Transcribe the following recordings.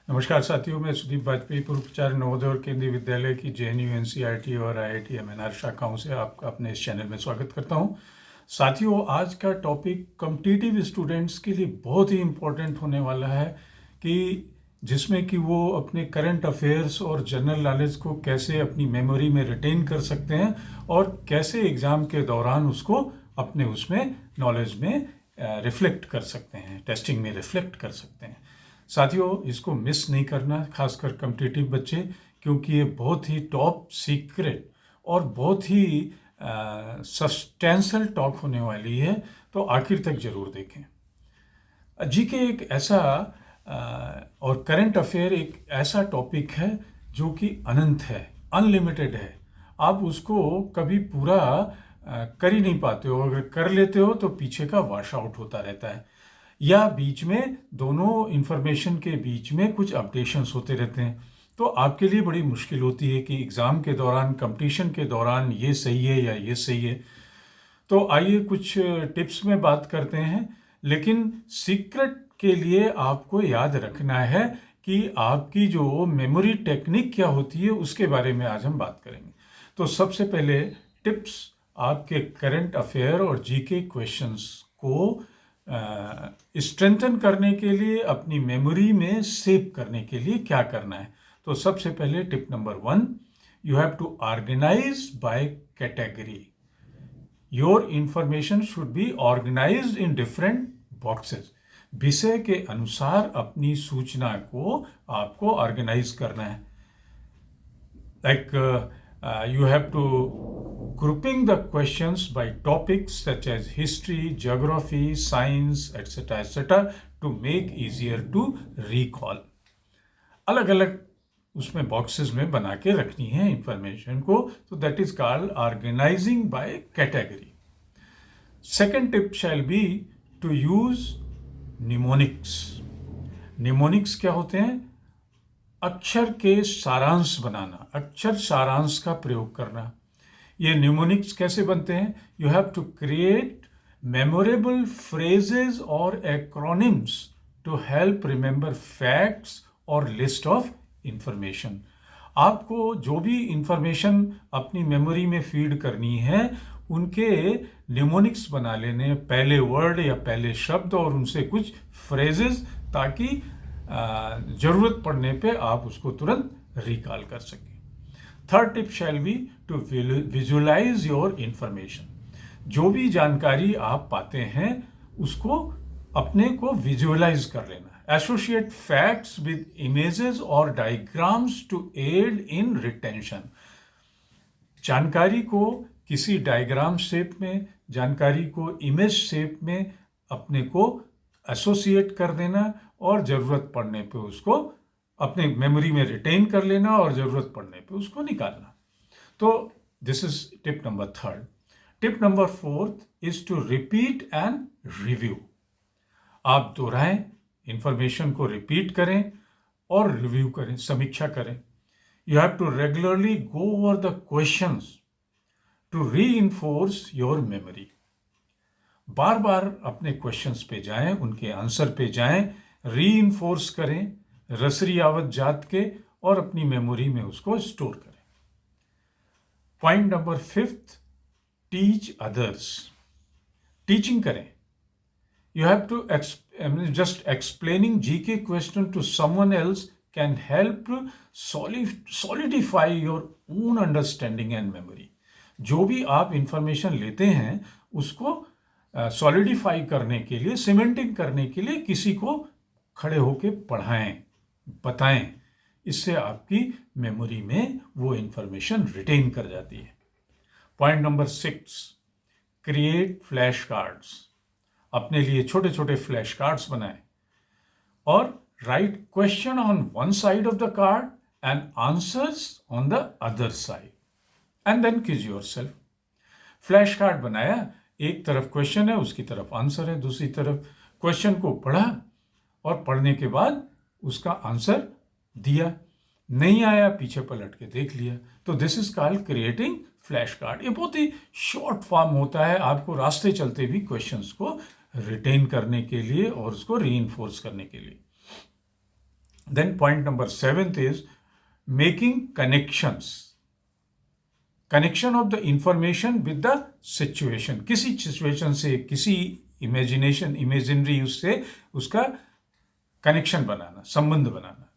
नमस्कार साथियों, मैं सुदीप वाजपेयी, पूर्व प्राचार्य नवोदय और केंद्रीय विद्यालय की JNU NCERT और IIT MNR शाखाओं से आपका अपने इस चैनल में स्वागत करता हूं। साथियों, आज का टॉपिक कॉम्पिटिटिव स्टूडेंट्स के लिए बहुत ही इम्पोर्टेंट होने वाला है कि जिसमें कि वो अपने करंट अफेयर्स और जनरल नॉलेज को कैसे अपनी मेमोरी में रिटेन कर सकते हैं और कैसे एग्ज़ाम के दौरान उसको अपने उसमें नॉलेज में रिफ्लेक्ट कर सकते हैं, टेस्टिंग में रिफ्लेक्ट कर सकते हैं। साथियों, इसको मिस नहीं करना, खासकर कॉम्पिटिटिव बच्चे, क्योंकि ये बहुत ही टॉप सीक्रेट और बहुत ही सब्सटेंशियल टॉक होने वाली है, तो आखिर तक जरूर देखें। जीके एक ऐसा और करंट अफेयर एक ऐसा टॉपिक है जो कि अनंत है, अनलिमिटेड है। आप उसको कभी पूरा कर ही नहीं पाते हो। अगर कर लेते हो तो पीछे का वॉश आउट होता रहता है, या बीच में दोनों इंफॉर्मेशन के बीच में कुछ अपडेशंस होते रहते हैं। तो आपके लिए बड़ी मुश्किल होती है कि एग्ज़ाम के दौरान, कंपटीशन के दौरान ये सही है या ये सही है। तो आइए कुछ टिप्स में बात करते हैं, लेकिन सीक्रेट के लिए आपको याद रखना है कि आपकी जो मेमोरी टेक्निक क्या होती है उसके बारे में आज हम बात करेंगे। तो सबसे पहले टिप्स, आपके करंट अफेयर और जीके क्वेश्चंस को स्ट्रेंथन करने के लिए, अपनी मेमोरी में सेव करने के लिए क्या करना है। तो सबसे पहले tip number 1, you have to organize by category. Your information should be organized in different boxes. विषय के अनुसार अपनी सूचना को आपको ऑर्गेनाइज करना है। Like you have to grouping the questions by topics such as history, geography, science, etc. to make easier to recall. अलग अलग उसमें बॉक्सेस में बना के रखनी है इंफॉर्मेशन को, तो that is called organizing by category. Second tip shall be to use mnemonics. Mnemonics क्या होते हैं? अक्षर के सारांश बनाना, अक्षर सारांश का प्रयोग करना। ये न्यूमोनिक्स कैसे बनते हैं? You have to create memorable phrases और acronyms to help remember facts और लिस्ट ऑफ इंफॉर्मेशन। आपको जो भी इंफॉर्मेशन अपनी मेमोरी में फीड करनी है उनके न्यूमोनिक्स बना लेने, पहले वर्ड या पहले शब्द और उनसे कुछ फ्रेजेस, ताकि जरूरत पड़ने पे आप उसको तुरंत रिकॉल कर सकें। Third tip shall be to visualize your information. जो भी जानकारी आप पाते हैं उसको अपने को विजुअलाइज कर लेना। एसोसिएट फैक्ट्स विद इमेजेस और diagrams to aid in retention. जानकारी को किसी डायग्राम शेप में, जानकारी को इमेज शेप में अपने को एसोसिएट कर देना और ज़रूरत पड़ने पे उसको अपने मेमोरी में रिटेन कर लेना और ज़रूरत पड़ने पे उसको निकालना। तो this is tip number third. Tip number fourth is to repeat and review. आप दोहराएं, इंफॉर्मेशन को रिपीट करें और रिव्यू करें, समीक्षा करें। You have to regularly go over the questions to reinforce your memory. बार बार अपने क्वेश्चंस पे जाएं, उनके आंसर पे जाएं, रीइंफोर्स करें रसरी आवत जात के और अपनी मेमोरी में उसको स्टोर करें। Point number fifth, teach others. Teaching करें। You have to just explaining GK question to someone else can help solidify your own understanding and memory. जो भी आप इंफॉर्मेशन लेते हैं उसको सॉलिडिफाई करने के लिए, सीमेंटिंग करने के लिए किसी को खड़े होके पढ़ाएं, बताएं। इससे आपकी मेमोरी में वो इंफॉर्मेशन रिटेन कर जाती है। Point number 6, create flash cards. अपने लिए छोटे छोटे फ्लैश कार्ड्स बनाएं और write question on one side of the card and answers on the other side and then quiz yourself. Flash card बनाया, एक तरफ क्वेश्चन है, उसकी तरफ आंसर है, दूसरी तरफ क्वेश्चन को पढ़ा और पढ़ने के बाद उसका आंसर दिया, नहीं आया पीछे पलट के देख लिया। तो this is called creating flash card. ये बहुत ही शॉर्ट फॉर्म होता है आपको रास्ते चलते भी क्वेश्चंस को रिटेन करने के लिए और उसको रीइंफोर्स करने के लिए। Then point number 7th is making connections. Connection of the information with the situation. किसी situation से, किसी imaginary उससे उसका connection बनाना, संबंध बनाना.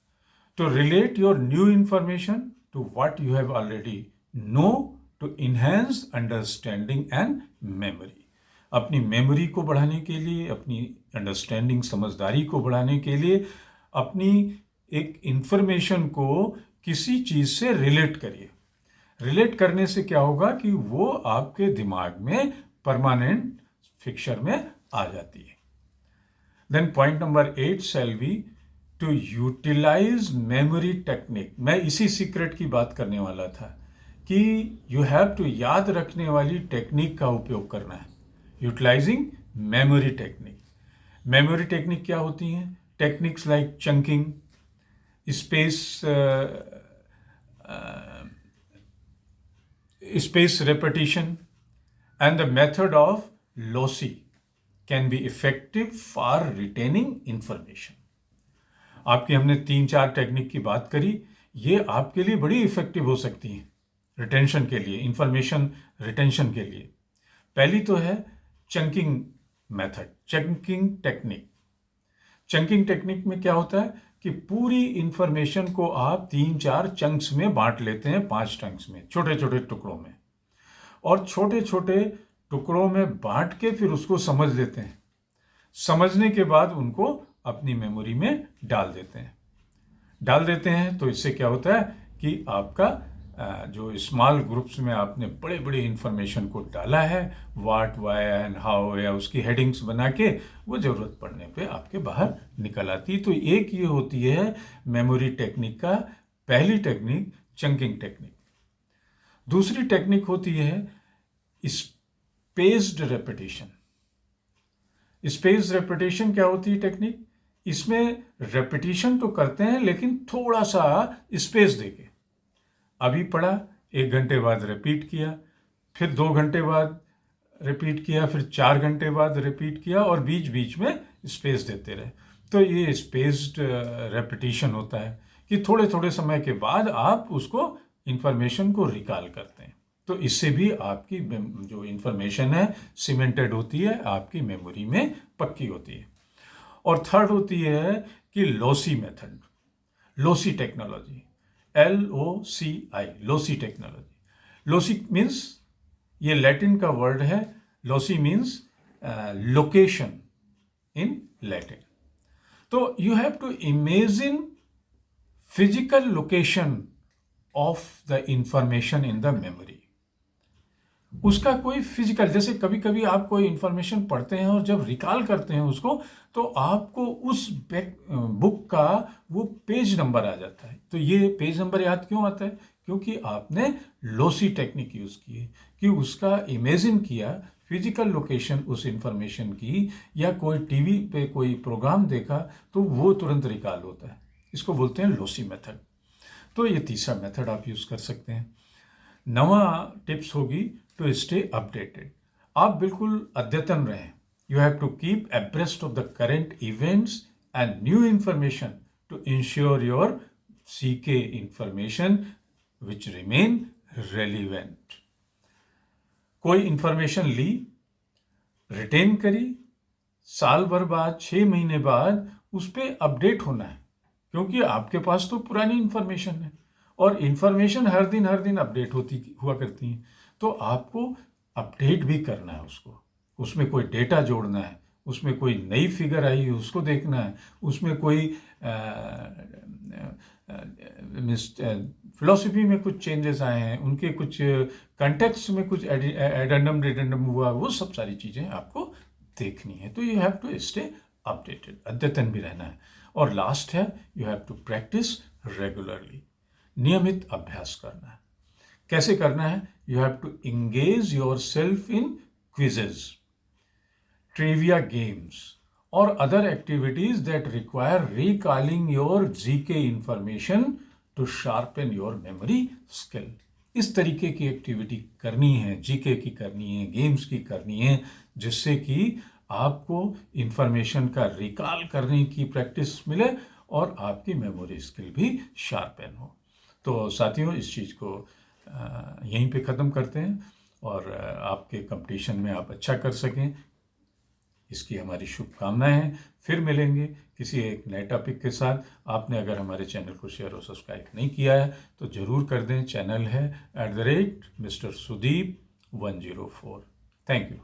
To relate your new information to what you have already know to enhance understanding and memory. अपनी memory को बढ़ाने के लिए, अपनी अंडरस्टैंडिंग, समझदारी को बढ़ाने के लिए अपनी एक इंफॉर्मेशन को किसी चीज़ से रिलेट करिए. रिलेट करने से क्या होगा कि वो आपके दिमाग में परमानेंट फिक्चर में आ जाती है. Then point number 8 shall be to utilize memory technique. मैं इसी सीक्रेट की बात करने वाला था कि यू हैव टू याद रखने वाली टेक्निक का उपयोग करना है. Utilizing memory technique. Memory technique क्या होती हैं? Techniques like chunking, space repetition and the method of loci can be effective for retaining information. आपकी हमने 3-4 टेक्निक की बात करी. ये आपके लिए बड़ी इफेक्टिव हो सकती हैं रिटेंशन के लिए, इंफॉर्मेशन रिटेंशन के लिए. पहली तो है chunking method, chunking technique. Chunking technique में क्या होता है कि पूरी इंफॉर्मेशन को आप 3-4 चंक्स में बांट लेते हैं, 5 चंक्स में, छोटे छोटे टुकड़ों में, और छोटे छोटे टुकड़ों में बांट के फिर उसको समझ लेते हैं. समझने के बाद उनको अपनी मेमोरी में डाल देते हैं. तो इससे क्या होता है कि आपका जो स्मॉल ग्रुप्स में आपने बड़े बड़े इंफॉर्मेशन को डाला है, व्हाट, वाई एंड हाउ, या उसकी हेडिंग्स बना के, वो ज़रूरत पड़ने पे आपके बाहर निकल आती. तो एक ये होती है मेमोरी टेक्निक का पहली टेक्निक, चंकिंग टेक्निक. दूसरी टेक्निक होती है स्पेस्ड रेपिटेशन. स्पेस रेपिटेशन क्या होती है टेक्निक? इसमें रेपिटेशन तो करते हैं लेकिन थोड़ा सा स्पेस देके. अभी पढ़ा, 1 घंटे बाद रिपीट किया, फिर 2 घंटे बाद रिपीट किया, फिर 4 घंटे बाद रिपीट किया, और बीच बीच में स्पेस देते रहे. तो ये स्पेस्ड रेपिटेशन होता है कि थोड़े थोड़े समय के बाद आप उसको इंफॉर्मेशन को रिकॉल करते हैं. तो इससे भी आपकी जो इंफॉर्मेशन है सीमेंटेड होती है, आपकी मेमोरी में पक्की होती है. और थर्ड होती है कि loci method, loci technology, LOCI, loci technology. Loci means, ये लैटिन का वर्ड है. Loci means location in Latin. तो you have to imagine physical location of the information in the memory. उसका कोई फिजिकल, जैसे कभी कभी आप कोई इंफॉर्मेशन पढ़ते हैं और जब रिकॉल करते हैं उसको, तो आपको उस बुक का वो पेज नंबर आ जाता है. तो ये पेज नंबर याद क्यों आता है? क्योंकि आपने लोसी टेक्निक यूज़ की है कि उसका इमेजिन किया, फिजिकल लोकेशन उस इंफॉर्मेशन की, या कोई टीवी पे कोई प्रोग्राम देखा तो वो तुरंत रिकॉल होता है. इसको बोलते हैं लोसी मेथड. तो ये तीसरा मेथड आप यूज़ कर सकते हैं. नवा टिप्स होगी टू स्टे अपडेटेड. आप बिल्कुल अद्यतन रहें. You have to keep abreast of the current events and new information to ensure your CK information which remain relevant. कोई इंफॉर्मेशन ली, रिटेन करी, साल भर बाद, 6 महीने बाद उस पर अपडेट होना है, क्योंकि आपके पास तो पुरानी इंफॉर्मेशन है और इंफॉर्मेशन हर दिन अपडेट हुआ करती है. तो आपको अपडेट भी करना है उसको. उसमें कोई डेटा जोड़ना है, उसमें कोई नई फिगर आई है उसको देखना है, उसमें कोई फिलॉसफी में कुछ चेंजेस आए हैं, उनके कुछ कंटेक्स्ट में कुछ एडेंडम रिडेंडम हुआ, वो सब सारी चीज़ें आपको देखनी है. तो you have to stay updated, अद्यतन भी रहना है. और लास्ट है, you have to practice regularly. नियमित अभ्यास करना है. कैसे करना है? You have to engage yourself in quizzes, trivia games और other activities that require recalling your GK information to sharpen your memory skill. इस तरीके की एक्टिविटी करनी है, GK की करनी है, गेम्स की करनी है, जिससे कि आपको इंफॉर्मेशन का रिकॉल करने की प्रैक्टिस मिले और आपकी मेमोरी स्किल भी शार्पन हो। तो साथियों, इस चीज़ को यहीं पे ख़त्म करते हैं और आपके कंपटीशन में आप अच्छा कर सकें, इसकी हमारी शुभकामनाएं हैं। फिर मिलेंगे किसी एक नए टॉपिक के साथ। आपने अगर हमारे चैनल को शेयर और सब्सक्राइब नहीं किया है तो ज़रूर कर दें। चैनल है @Mr. Sudeep 104। Thank you.